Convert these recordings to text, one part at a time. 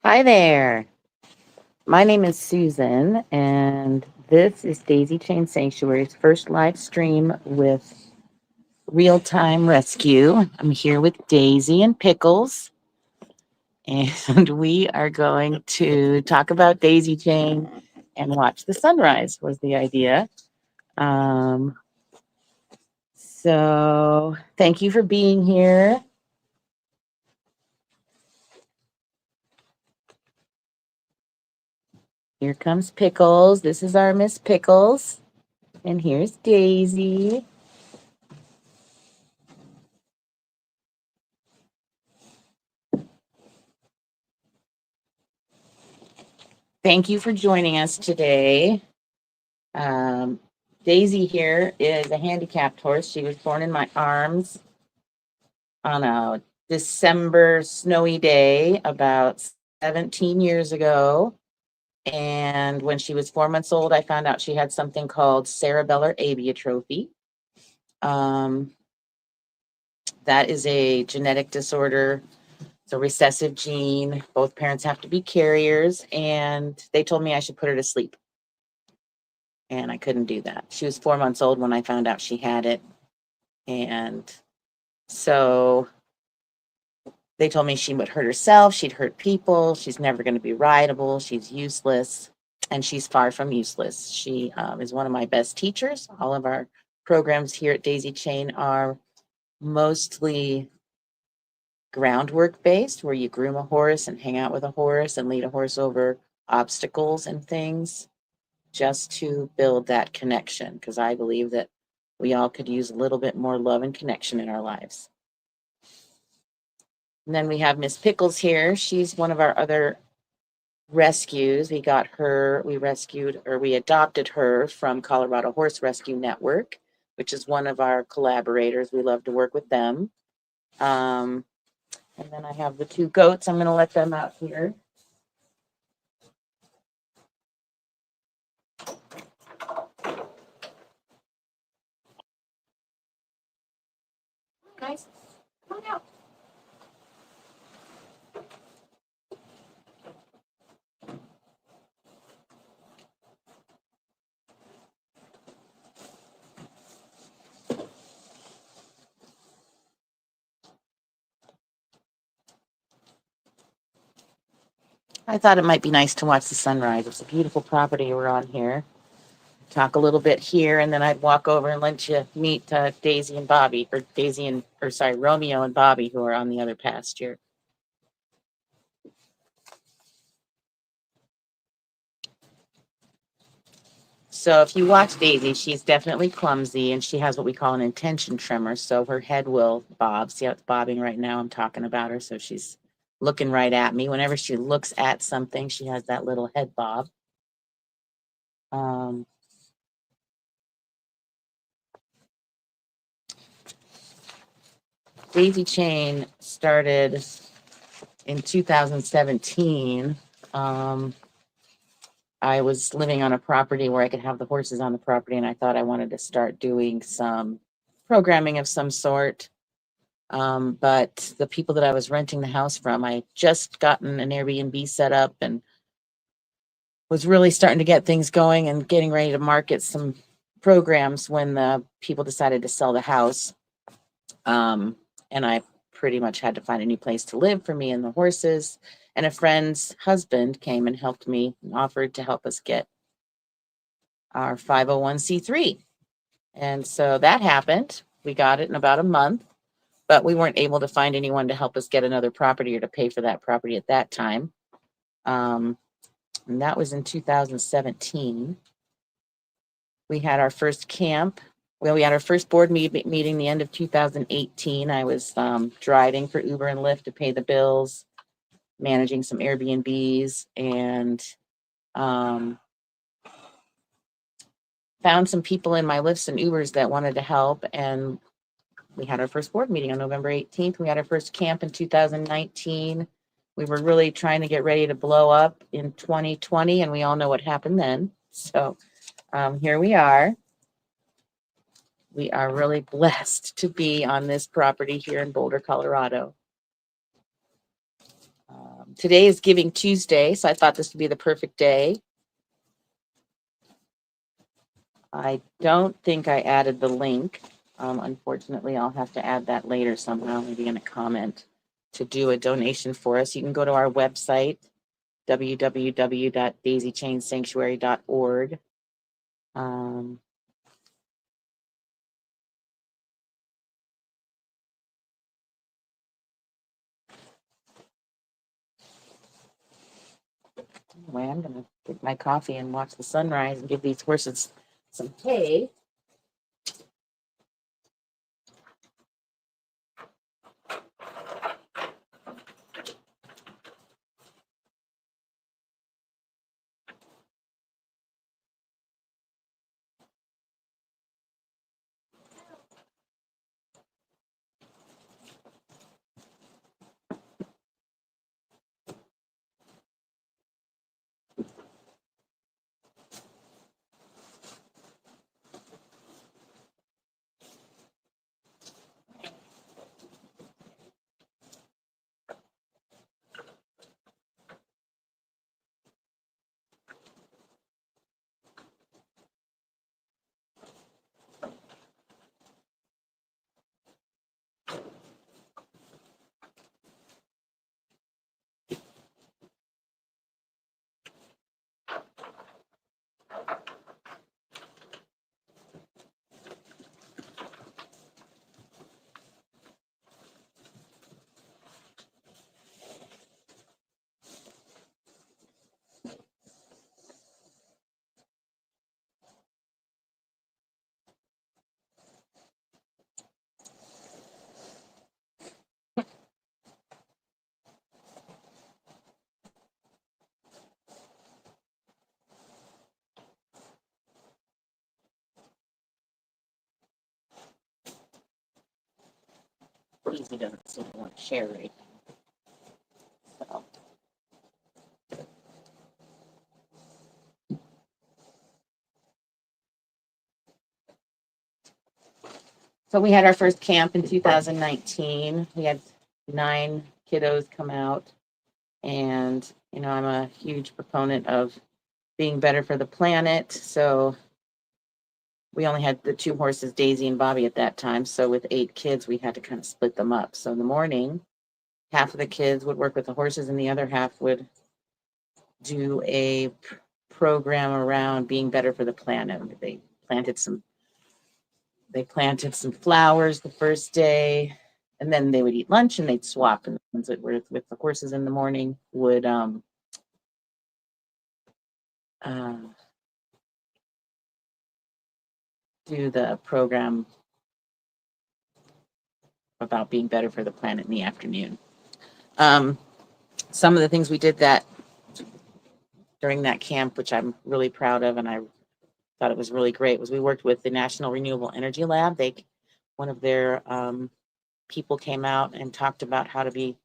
Hi there. My name is Susan, and this is Daisy Chain Sanctuary's first live stream with ReelTime Rescue. I'm here with Daisy and Pickles, and we are going to talk about Daisy Chain and watch the sunrise, was the idea. Um, so, thank you for being here. Here comes Pickles. This is our Miss Pickles. And here's Daisy. Thank you for joining us today. Um, Daisy here is a handicapped horse. She was born in my arms on a December snowy day about 17 years ago. And when she was 4 months old, I found out she had something called cerebellar abiotrophy. Um, that is a genetic disorder. It's a recessive gene. Both parents have to be carriers. And they told me I should put her to sleep. And I couldn't do that. She was 4 months old when I found out she had it. And so they told me she would hurt herself, she'd hurt people, she's never going to be rideable, she's useless, and she's far from useless. She is one of my best teachers. All of our programs here at Daisy Chain are mostly groundwork based, where you groom a horse and hang out with a horse and lead a horse over obstacles and things, just to build that connection, because I believe that we all could use a little bit more love and connection in our lives. And then we have Miss Pickles here. She's one of our other rescues. We adopted her from Colorado Horse Rescue Network, which is one of our collaborators. We love to work with them. And then I have the two goats. I'm going to let them out here. Guys, come on out. I thought it might be nice to watch the sunrise. It's a beautiful property we're on here. Talk a little bit here, and then I'd walk over and let you meet Daisy and Bobby, Romeo and Bobby, who are on the other pasture. So if you watch Daisy, she's definitely clumsy, and she has what we call an intention tremor. So her head will bob. See how it's bobbing right now? I'm talking about her. So she's looking right at me. Whenever she looks at something, she has that little head bob. Daisy Chain started in 2017. I was living on a property where I could have the horses on the property, and I thought I wanted to start doing some programming of some sort. But the people that I was renting the house from, I just gotten an Airbnb set up and was really starting to get things going and getting ready to market some programs when the people decided to sell the house. And I pretty much had to find a new place to live for me and the horses. And a friend's husband came and helped me and offered to help us get our 501c3. And so that happened. We got it in about a month, but we weren't able to find anyone to help us get another property or to pay for that property at that time. And that was in 2017. We had our first camp. Well, we had our first board meeting the end of 2018. I was driving for Uber and Lyft to pay the bills, managing some Airbnbs, and found some people in my Lyfts and Ubers that wanted to help. And we had our first board meeting on November 18th. We had our first camp in 2019. We were really trying to get ready to blow up in 2020, and we all know what happened then. So here we are. We are really blessed to be on this property here in Boulder, Colorado. Today is Giving Tuesday, so I thought this would be the perfect day. I don't think I added the link. Unfortunately, I'll have to add that later somehow, maybe in a comment, to do a donation for us. You can go to our website, www.daisychainsanctuary.org. Anyway, I'm going to get my coffee and watch the sunrise and give these horses some hay. Easy doesn't seem to want to share right now. So we had our first camp in 2019. We had 9 kiddos come out. And, I'm a huge proponent of being better for the planet. So we only had the 2 horses, Daisy and Bobby, at that time. So with 8 kids, we had to kind of split them up. So in the morning, half of the kids would work with the horses and the other half would do a program around being better for the planet. They planted some flowers the first day, and then they would eat lunch and they'd swap. And the ones that were with the horses in the morning would do the program about being better for the planet in the afternoon. Some of the things we did during that camp, which I'm really proud of, and I thought it was really great, was we worked with the National Renewable Energy Lab. One of their people came out and talked about how to be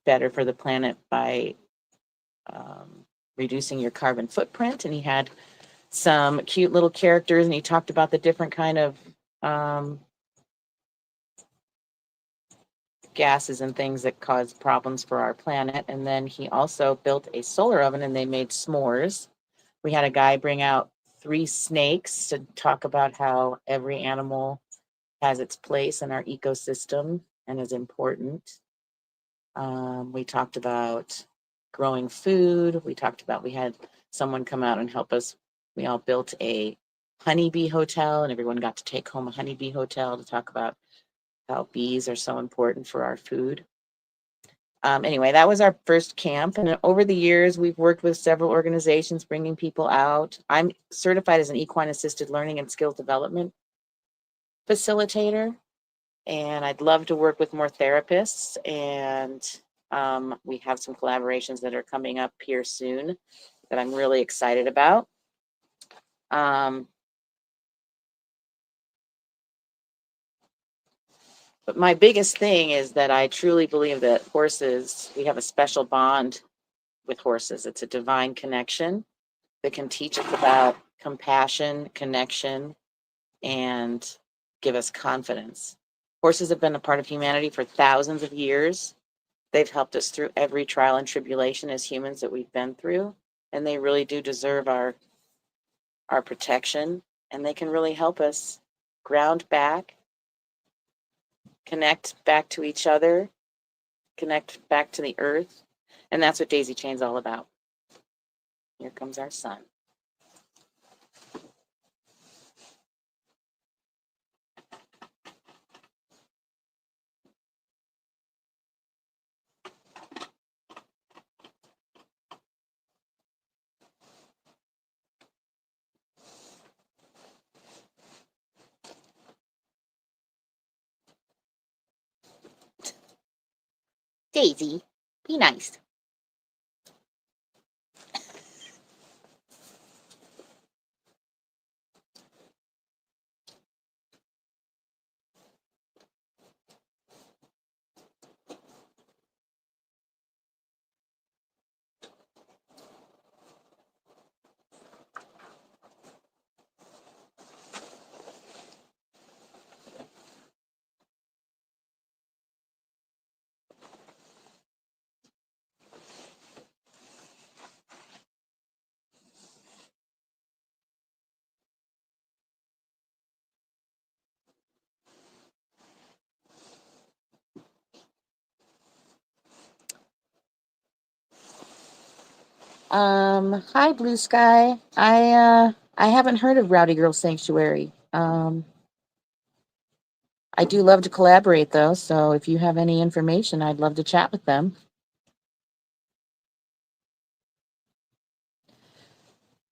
better for the planet by reducing your carbon footprint. And he had some cute little characters, and he talked about the different kind of gases and things that cause problems for our planet. And then he also built a solar oven, and they made s'mores. We had a guy bring out 3 snakes to talk about how every animal has its place in our ecosystem and is important. We talked about growing food. We had someone come out and help us. We all built a honeybee hotel, and everyone got to take home a honeybee hotel to talk about how bees are so important for our food. Anyway, that was our first camp. And over the years, we've worked with several organizations bringing people out. I'm certified as an equine assisted learning and skills development facilitator. And I'd love to work with more therapists. And we have some collaborations that are coming up here soon that I'm really excited about. But my biggest thing is that I truly believe that we have a special bond with horses. It's a divine connection that can teach us about compassion, connection, and give us confidence. Horses have been a part of humanity for thousands of years. They've helped us through every trial and tribulation as humans that we've been through, and they really do deserve our protection, and they can really help us ground back, connect back to each other, connect back to the earth, and that's what Daisy Chain's all about. Here comes our son. Daisy, be nice. Hi, Blue Sky. I haven't heard of Rowdy Girl Sanctuary. I do love to collaborate though, so if you have any information, I'd love to chat with them.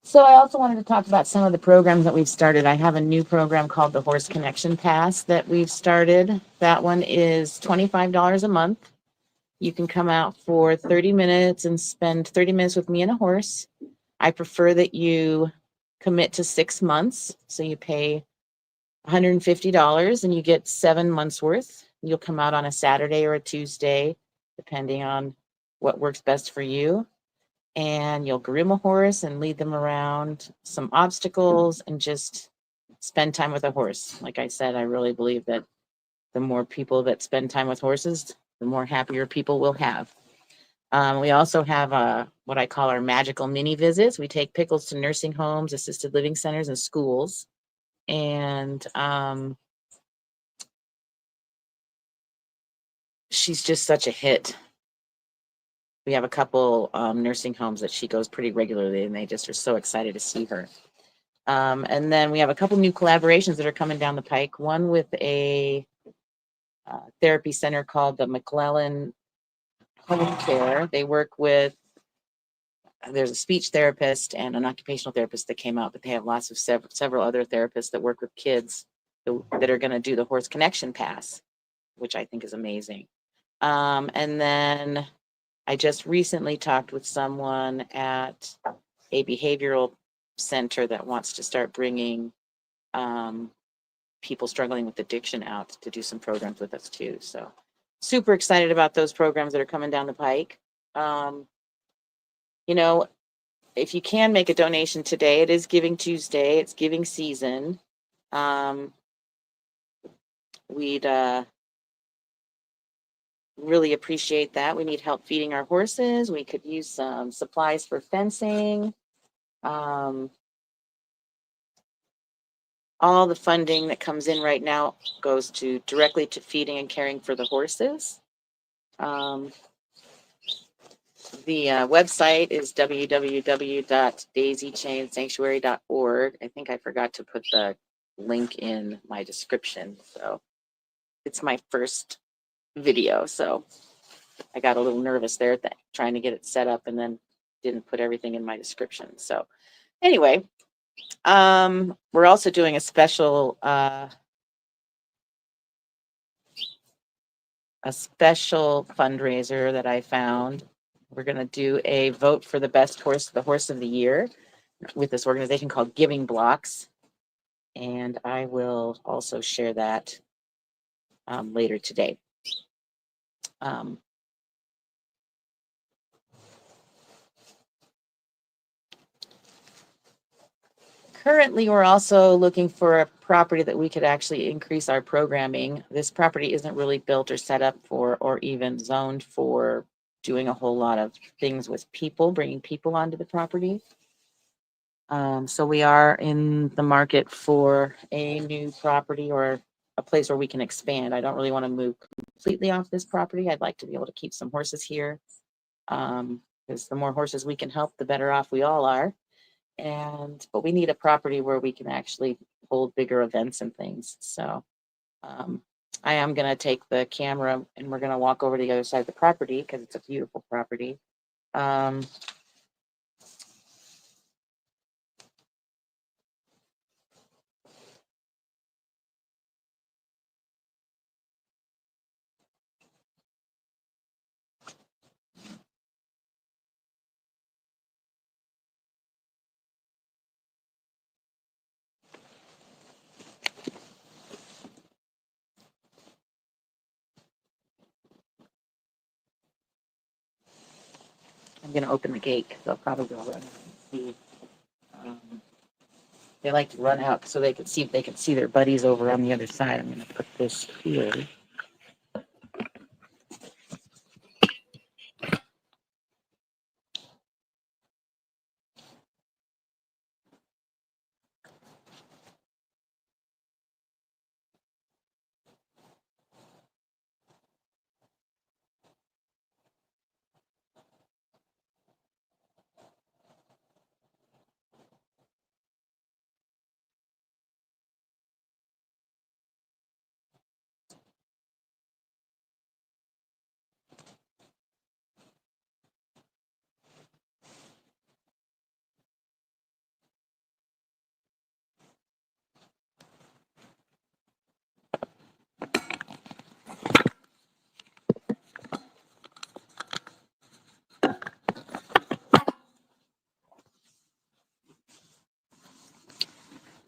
So I also wanted to talk about some of the programs that we've started. I have a new program called the Horse Connection Pass that we've started. That one is $25 a month. You can come out for 30 minutes and spend 30 minutes with me and a horse. I prefer that you commit to 6 months. So you pay $150 and you get 7 months worth. You'll come out on a Saturday or a Tuesday, depending on what works best for you. And you'll groom a horse and lead them around some obstacles and just spend time with a horse. Like I said, I really believe that the more people that spend time with horses, the more happier people will have. We also have what I call our magical mini visits. We take Pickles to nursing homes, assisted living centers, and schools. And she's just such a hit. We have a couple nursing homes that she goes pretty regularly, and they just are so excited to see her. And then we have a couple new collaborations that are coming down the pike. One with a therapy center called the McClellan Home Care. They work with, there's a speech therapist and an occupational therapist that came out, but they have lots of several other therapists that work with kids that are going to do the Horse Connection Pass, which I think is amazing. And then I just recently talked with someone at a behavioral center that wants to start bringing people struggling with addiction out to do some programs with us too. So super excited about those programs that are coming down the pike. You know, if you can make a donation today, it is Giving Tuesday. It's giving season. We'd really appreciate that. We need help feeding our horses. We could use some supplies for fencing. All the funding that comes in right now goes directly to feeding and caring for the horses. The website is www.daisychainsanctuary.org. I think I forgot to put the link in my description. So it's my first video. So I got a little nervous there trying to get it set up and then didn't put everything in my description. So anyway, we're also doing a special fundraiser that I found. We're going to do a vote for the best horse, the horse of the year, with this organization called Giving Blocks. And I will also share that later today. currently, we're also looking for a property that we could actually increase our programming. This property isn't really built or set up for, or even zoned for doing a whole lot of things with people, bringing people onto the property. So we are in the market for a new property or a place where we can expand. I don't really want to move completely off this property. I'd like to be able to keep some horses here. Because the more horses we can help, the better off we all are. But we need a property where we can actually hold bigger events and things. So I am going to take the camera and we're going to walk over to the other side of the property because it's a beautiful property. I'm going to open the gate because they'll probably go run and see. They like to run out so they can see if they can see their buddies over on the other side. I'm going to put this here.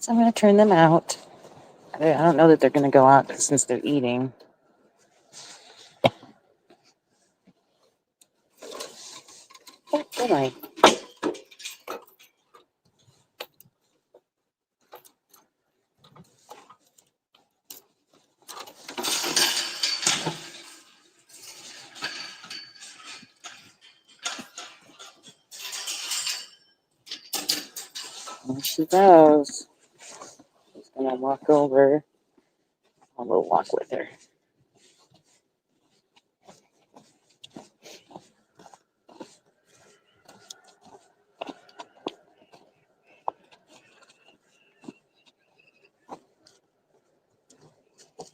So I'm going to turn them out. I don't know that they're going to go out since they're eating. Oh, good night. There she goes. She's going to walk over. I'll go walk with her.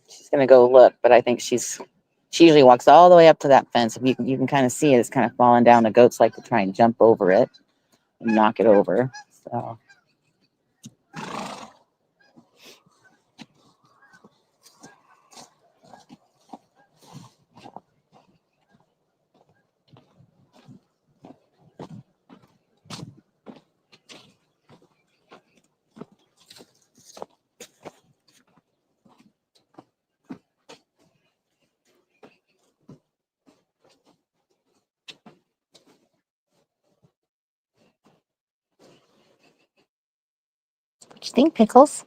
She's going to go look, but I think she usually walks all the way up to that fence. If you can kind of see it, it's kind of falling down. The goats like to try and jump over it and knock it over. So what you think, Pickles?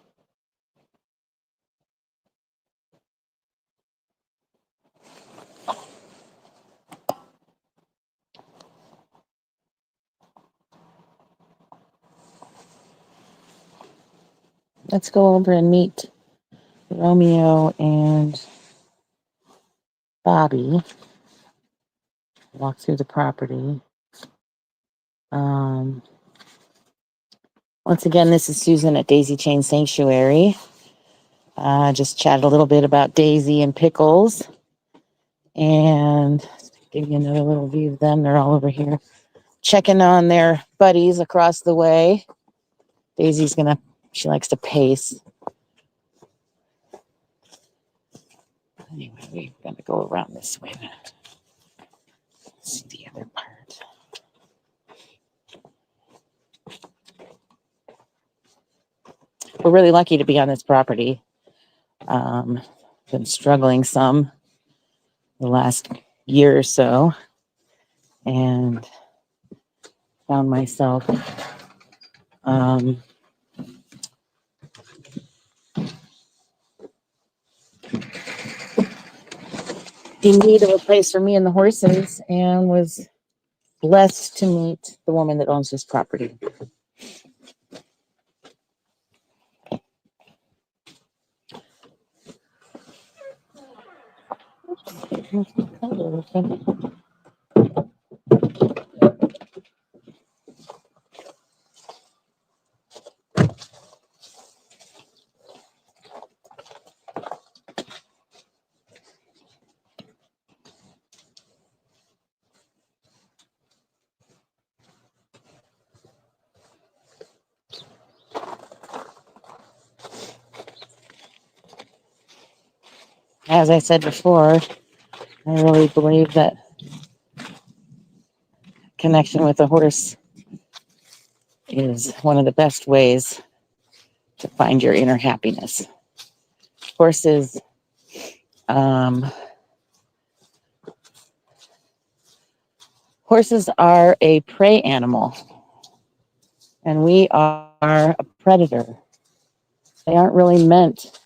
Let's go over and meet Romeo and Bobby. Walk through the property. Once again, this is Susan at Daisy Chain Sanctuary. Just chatted a little bit about Daisy and Pickles. And give you another little view of them. They're all over here checking on their buddies across the way. Daisy's she likes to pace. Anyway, we're gonna go around this way. See the other part. We're really lucky to be on this property. Been struggling some the last year or so, and found myself in need of a place for me and the horses, and was blessed to meet the woman that owns this property. As I said before, I really believe that connection with a horse is one of the best ways to find your inner happiness. Horses, um, horses are a prey animal, and we are a predator. They aren't really meant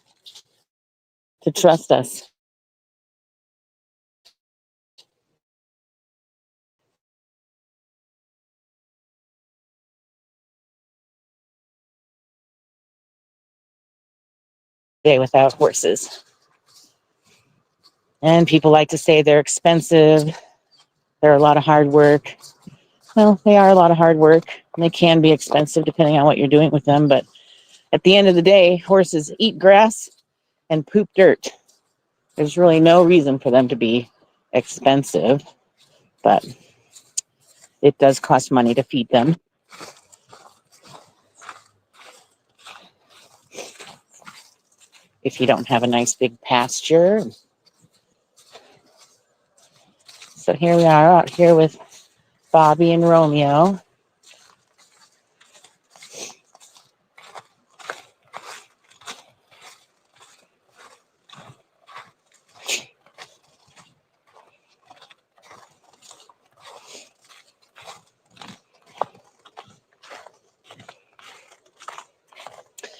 to trust us. Without horses. And people like to say they're expensive, they're a lot of hard work. Well, they are a lot of hard work, and they can be expensive depending on what you're doing with them. But at the end of the day, horses eat grass and poop dirt. There's really no reason for them to be expensive, but it does cost money to feed them. If you don't have a nice big pasture. So here we are out here with Bobby and Romeo.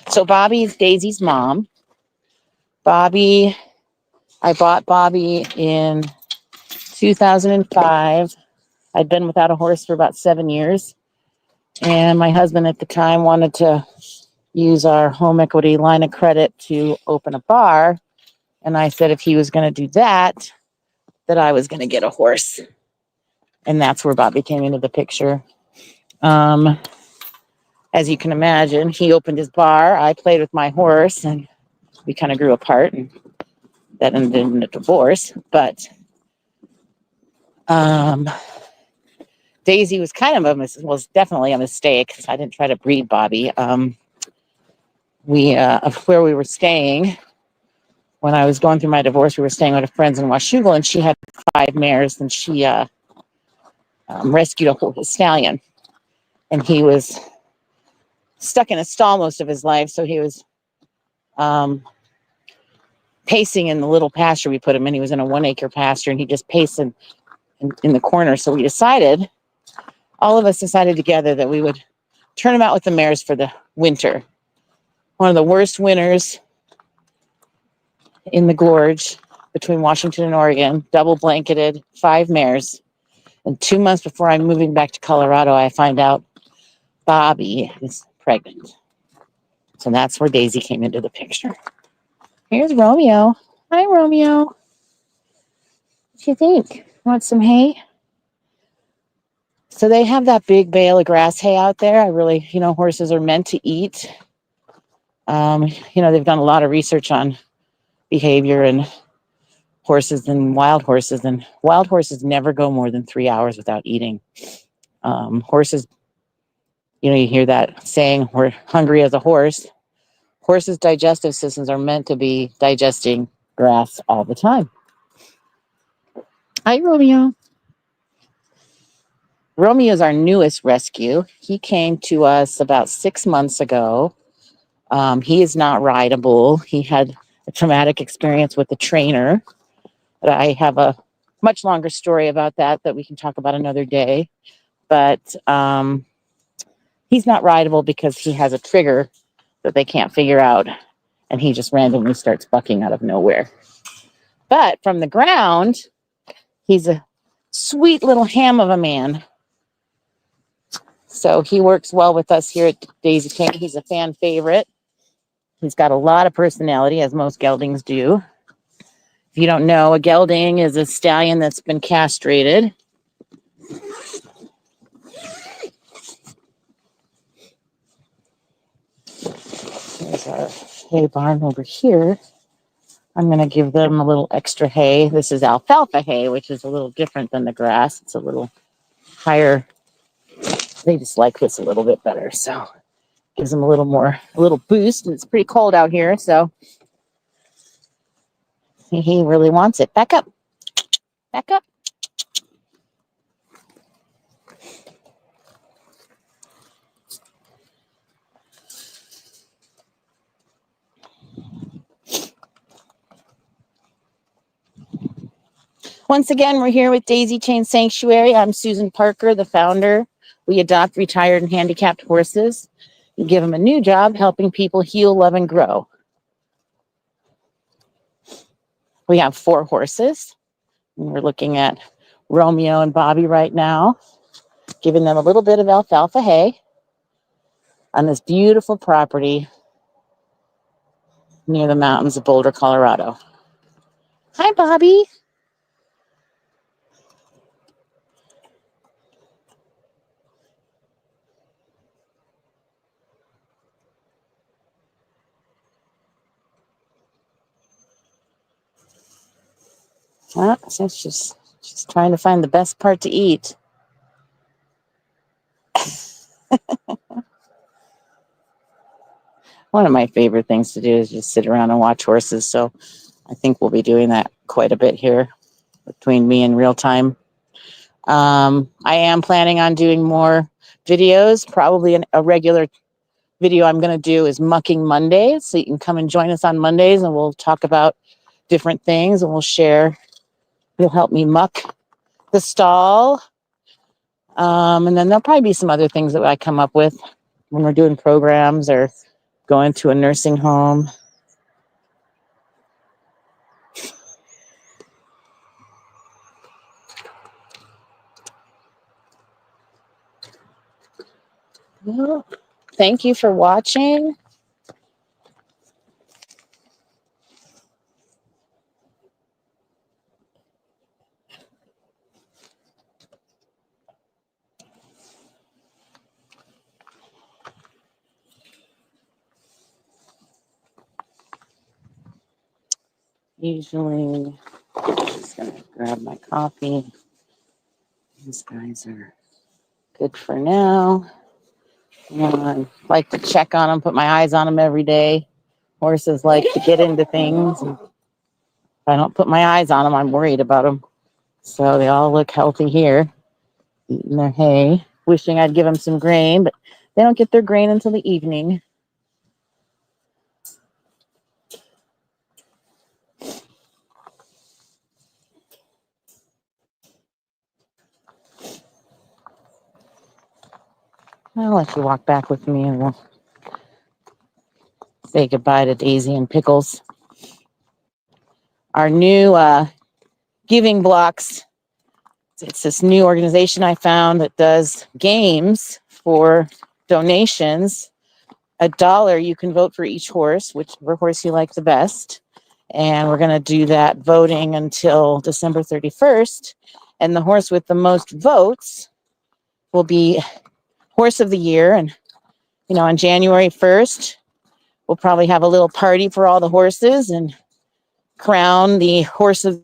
So Bobby's Daisy's mom. I bought Bobby in 2005. I'd been without a horse for about 7 years. And my husband at the time wanted to use our home equity line of credit to open a bar. And I said if he was going to do that, that I was going to get a horse. And that's where Bobby came into the picture. As you can imagine, he opened his bar. I played with my horse, and we kind of grew apart, and that ended in a divorce. But Daisy was kind of was definitely a mistake. I didn't try to breed Bobby. Where we were staying when I was going through my divorce, we were staying with a friend in Washougal, and she had 5 mares, and she rescued a stallion, and he was stuck in a stall most of his life, so he was pacing in the little pasture we put him in. He was in a 1-acre pasture, and he just paced in the corner. So all of us decided together that we would turn him out with the mares for the winter. One of the worst winters in the gorge between Washington and Oregon, double blanketed, 5 mares. And 2 months before I'm moving back to Colorado, I find out Bobby is pregnant. So that's where Daisy came into the picture. Here's Romeo. Hi, Romeo. What do you think? Want some hay? So they have that big bale of grass hay out there. Horses are meant to eat. They've done a lot of research on behavior and horses and wild horses never go more than 3 hours without eating. Horses, you hear that saying, we're hungry as a horse. Horses' digestive systems are meant to be digesting grass all the time. Hi, Romeo. Romeo is our newest rescue. He came to us about 6 months ago. He is not rideable. He had a traumatic experience with the trainer. But I have a much longer story about that we can talk about another day. But he's not rideable because he has a trigger that they can't figure out. And he just randomly starts bucking out of nowhere. But from the ground, he's a sweet little ham of a man. So he works well with us here at Daisy Chain. He's a fan favorite. He's got a lot of personality, as most geldings do. If you don't know, a gelding is a stallion that's been castrated. There's our hay barn over here. I'm going to give them a little extra hay. This is alfalfa hay, which is a little different than the grass. It's a little higher. They just like this a little bit better. So gives them a little boost. And it's pretty cold out here. So he really wants it. Back up. Back up. Once again, we're here with Daisy Chain Sanctuary. I'm Susan Parker, the founder. We adopt retired and handicapped horses and give them a new job helping people heal, love, and grow. We have 4 horses. We're looking at Romeo and Bobby right now, giving them a little bit of alfalfa hay on this beautiful property near the mountains of Boulder, Colorado. Hi, Bobby. So she's trying to find the best part to eat. One of my favorite things to do is just sit around and watch horses. So I think we'll be doing that quite a bit here between me and ReelTime. I am planning on doing more videos. Probably a regular video I'm going to do is Mucking Mondays. So you can come and join us on Mondays and we'll talk about different things and we'll share. You'll help me muck the stall. And then there'll probably be some other things that I come up with when we're doing programs or going to a nursing home. Well, thank you for watching. Usually, I'm just going to grab my coffee. These guys are good for now. I like to check on them, put my eyes on them every day. Horses like to get into things. And if I don't put my eyes on them, I'm worried about them. So they all look healthy here, eating their hay. Wishing I'd give them some grain, but they don't get their grain until the evening. I'll let you walk back with me and we'll say goodbye to Daisy and Pickles. Our new giving blocks. It's this new organization I found that does games for donations. $1, you can vote for each horse, whichever horse you like the best. And we're going to do that voting until December 31st. And the horse with the most votes will be Horse of the Year. And, on January 1st, we'll probably have a little party for all the horses and crown the Horse of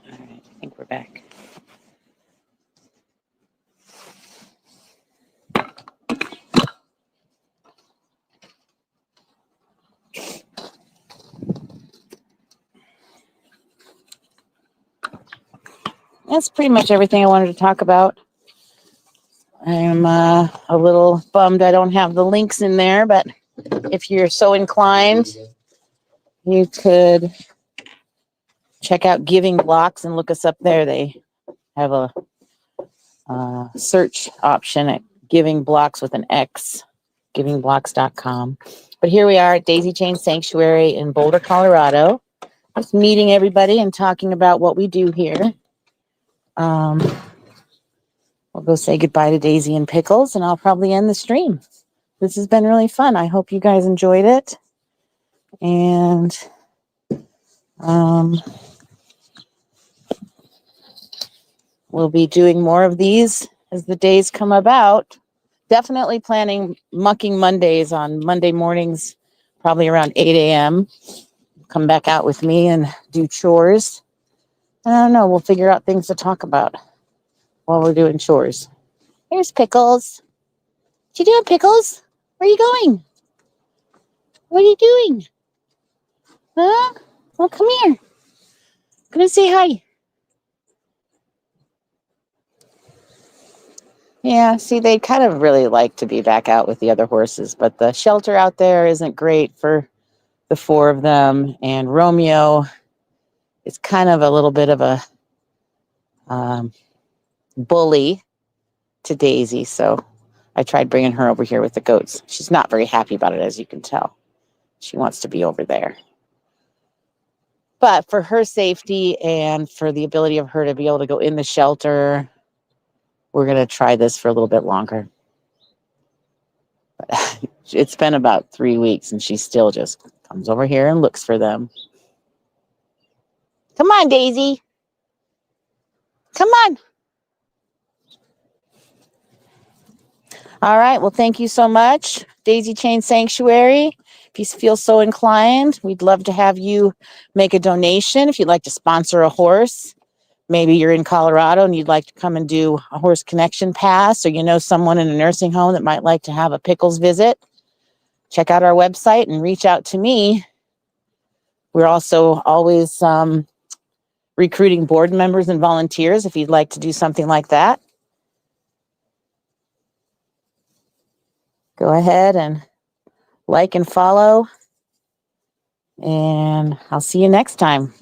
All right, I think we're back. That's pretty much everything I wanted to talk about. I'm a little bummed I don't have the links in there, but if you're so inclined, you could check out Giving Blocks and look us up there. They have a search option at Giving Blocks with an X, givingblocks.com. But here we are at Daisy Chain Sanctuary in Boulder, Colorado. Just meeting everybody and talking about what we do here. We'll go say goodbye to Daisy and Pickles, and I'll probably end the stream. This has been really fun. I hope you guys enjoyed it. And we'll be doing more of these as the days come about. Definitely planning Mucking Mondays on Monday mornings, probably around 8 a.m. Come back out with me and do chores. I don't know. We'll figure out things to talk about while we're doing chores. Here's Pickles. What you doing, Pickles? Where are you going? What are you doing? Huh? Well, come here. Come and say hi. Yeah, see, they kind of really like to be back out with the other horses, but the shelter out there isn't great for the four of them. And Romeo is kind of a little bit of a bully to Daisy, so I tried bringing her over here with the goats. She's not very happy about it, as you can tell. She wants to be over there. But for her safety and for the ability of her to be able to go in the shelter, we're going to try this for a little bit longer. But it's been about 3 weeks, and she still just comes over here and looks for them. Come on, Daisy. Come on. All right. Well, thank you so much, Daisy Chain Sanctuary. If you feel so inclined, we'd love to have you make a donation if you'd like to sponsor a horse. Maybe you're in Colorado and you'd like to come and do a horse connection pass, or you know someone in a nursing home that might like to have a Pickles visit. Check out our website and reach out to me. We're also always recruiting board members and volunteers if you'd like to do something like that. Go ahead and like and follow, and I'll see you next time.